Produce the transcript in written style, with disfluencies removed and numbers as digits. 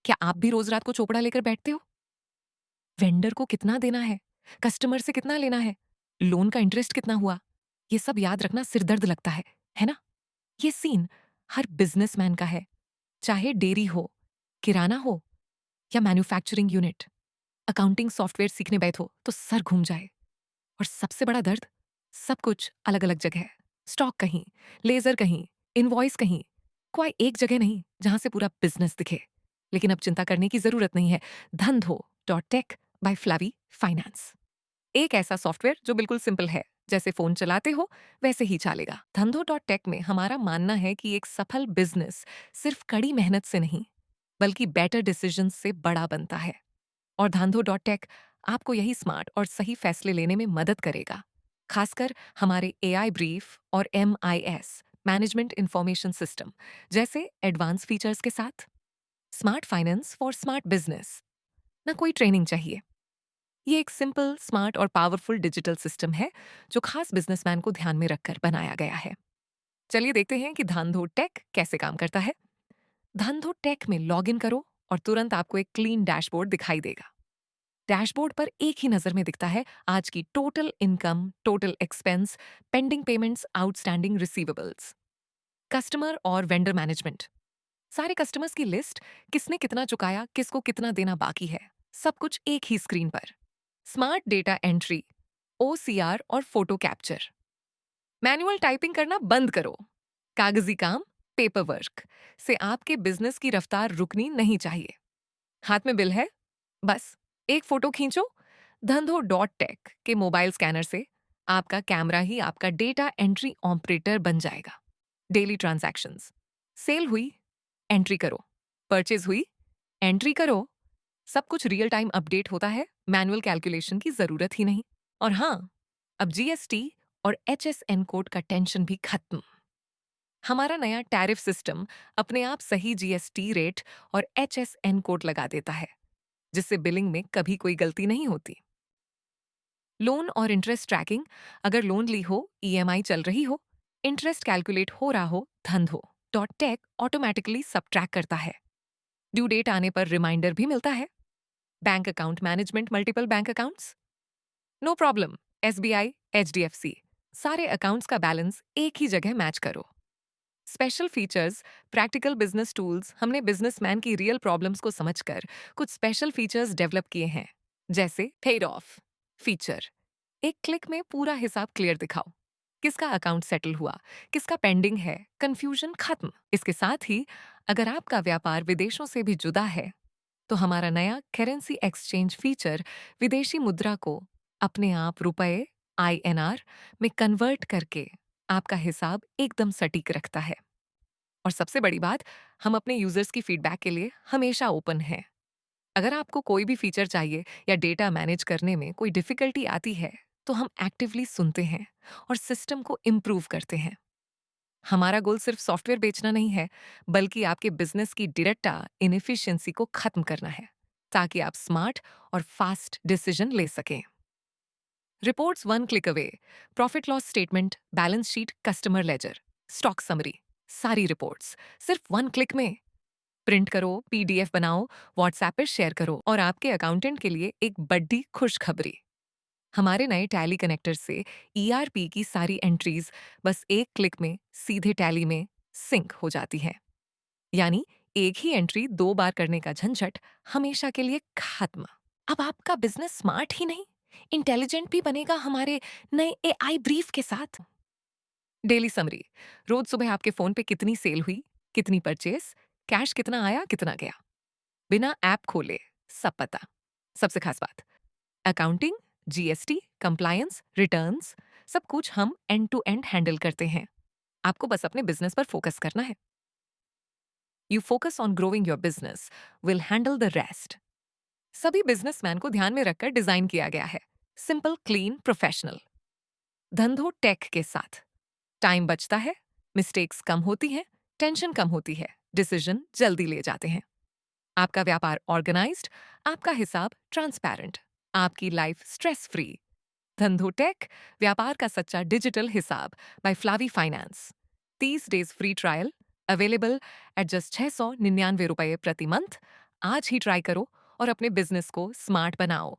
क्या आप भी रोज रात को चोपड़ा लेकर बैठते हो? वेंडर को कितना देना है, कस्टमर से कितना लेना है, लोन का इंटरेस्ट कितना हुआ, ये सब याद रखना सिरदर्द लगता है ना? ये सीन हर बिजनेसमैन का है, चाहे डेयरी हो, किराना हो या मैन्युफैक्चरिंग यूनिट। अकाउंटिंग सॉफ्टवेयर सीखने बैठो तो सर घूम जाए। और सबसे बड़ा दर्द, सब कुछ अलग अलग जगह है। स्टॉक कहीं, लेजर कहीं, इनवॉइस कहीं, कोई एक जगह नहीं जहां से पूरा बिजनेस दिखे। लेकिन अब चिंता करने की जरूरत नहीं है। धंधो.टेक बाय फ्लावी फाइनेंस, एक ऐसा सॉफ्टवेयर जो बिल्कुल सिंपल है, जैसे फोन चलाते हो वैसे ही चलेगा। धंधो.टेक में हमारा मानना है कि एक सफल बिजनेस सिर्फ कड़ी मेहनत से नहीं, बल्कि बेटर डिसीजन से बड़ा बनता है। और धंधो.टेक आपको यही स्मार्ट और सही फैसले लेने में मदद करेगा, खासकर हमारे एआई ब्रीफ और MIS मैनेजमेंट इंफॉर्मेशन सिस्टम जैसे एडवांस फीचर्स के साथ। Smart finance for smart business. ना कोई ट्रेनिंग चाहिए, ये एक सिंपल, स्मार्ट और पावरफुल डिजिटल सिस्टम है जो खास बिजनेसमैन को ध्यान में रखकर बनाया गया है। चलिए देखते हैं कि धंधो टेक कैसे काम करता है। धंधो टेक में लॉग इन करो और तुरंत आपको एक क्लीन डैशबोर्ड दिखाई देगा। डैशबोर्ड पर एक ही नजर में दिखता है आज की total income, total expense, pending payments, outstanding receivables, customer और वेंडर मैनेजमेंट, सारे कस्टमर्स की लिस्ट, किसने कितना चुकाया, किसको कितना देना बाकी है, सब कुछ एक ही स्क्रीन पर। स्मार्ट डेटा एंट्री, OCR और फोटो कैप्चर। मैनुअल टाइपिंग करना बंद करो। कागजी काम, पेपर वर्क से आपके बिजनेस की रफ्तार रुकनी नहीं चाहिए। हाथ में बिल है, बस एक फोटो खींचो। धंधो.टेक के मोबाइल स्कैनर से आपका कैमरा ही आपका डेटा एंट्री ऑपरेटर बन जाएगा। डेली ट्रांजैक्शंस, सेल हुई, एंट्री करो, परचेज हुई, एंट्री करो, सब कुछ रियल टाइम अपडेट होता है, मैनुअल कैलकुलेशन की जरूरत ही नहीं। और हाँ, अब GST और HSN कोड का टेंशन भी खत्म। हमारा नया टैरिफ सिस्टम अपने आप सही GST रेट और HSN कोड लगा देता है, जिससे बिलिंग में कभी कोई गलती नहीं होती। लोन और इंटरेस्ट ट्रैकिंग, अगर लोन ली हो, EMI चल रही हो, इंटरेस्ट कैलकुलेट हो रहा हो, धंधो.टेक ऑटोमेटिकली सबट्रैक करता है। ड्यू डेट आने पर रिमाइंडर भी मिलता है। Bank account management, multiple bank accounts, no problem. SBI, HDFC, सारे अकाउंट्स का बैलेंस एक ही जगह मैच करो। Special features, practical business tools, हमने बिजनेसमैन की रियल प्रॉब्लम्स को समझकर कुछ स्पेशल फीचर्स डेवलप किए हैं, जैसे पेड ऑफ फीचर। एक क्लिक में पूरा हिसाब क्लियर दिखाओ, किसका अकाउंट सेटल हुआ, किसका पेंडिंग है, कंफ्यूजन खत्म। इसके साथ ही अगर आपका व्यापार विदेशों से भी जुदा है, तो हमारा नया करेंसी एक्सचेंज फीचर विदेशी मुद्रा को अपने आप रुपए, INR में कन्वर्ट करके आपका हिसाब एकदम सटीक रखता है। और सबसे बड़ी बात, हम अपने यूजर्स की फीडबैक के लिए हमेशा ओपन हैं। अगर आपको कोई भी फीचर चाहिए या डेटा मैनेज करने में कोई डिफिकल्टी आती है, तो हम एक्टिवली सुनते हैं और सिस्टम को इम्प्रूव करते हैं। हमारा गोल सिर्फ सॉफ्टवेयर बेचना नहीं है, बल्कि आपके बिजनेस की डाटा इनएफिशिएंसी को खत्म करना है, ताकि आप स्मार्ट और फास्ट डिसीजन ले सकें। Reports one click away, profit loss statement, balance sheet, customer ledger, stock summary, सारी रिपोर्ट्स सिर्फ वन क्लिक में। प्रिंट करो, PDF बनाओ, व्हाट्सएप पर शेयर करो, और आपके अकाउंटेंट के लिए एक बड़ी खुशखबरी, हमारे नए टैली कनेक्टर से ERP की सारी एंट्रीज बस एक क्लिक में सीधे टैली में सिंक हो जाती हैं। यानी एक ही एंट्री 2 बार करने का झंझट हमेशा के लिए खत्म। अब आपका बिजनेस स्मार्ट ही नहीं, इंटेलिजेंट भी बनेगा हमारे नए AI ब्रीफ के साथ। डेली समरी, रोज सुबह आपके फोन पे कितनी सेल हुई, कितनी परचेस, कैश कितना आया, कितना गया, बिना ऐप खोले सब पता। सबसे खास बात, अकाउंटिंग, GST, कंप्लायंस, रिटर्न्स, सब कुछ हम एंड टू एंड हैंडल करते हैं। आपको बस अपने बिजनेस पर फोकस करना है। You focus on growing your business, will handle the rest. सभी बिजनेसमैन को ध्यान में रखकर डिजाइन किया गया है, सिंपल, क्लीन, प्रोफेशनल। धंधो टेक के साथ टाइम बचता है, मिस्टेक्स कम होती हैं, टेंशन कम होती है, डिसीजन जल्दी ले जाते हैं। आपका व्यापार ऑर्गेनाइज्ड, आपका हिसाब ट्रांसपेरेंट, आपकी life stress free. Dhandho tech, व्यापार का सच्चा डिजिटल हिसाब by Flavi Finance. 30 days free trial available at just ₹699 प्रति मंथ। आज ही ट्राई करो और अपने बिजनेस को स्मार्ट बनाओ।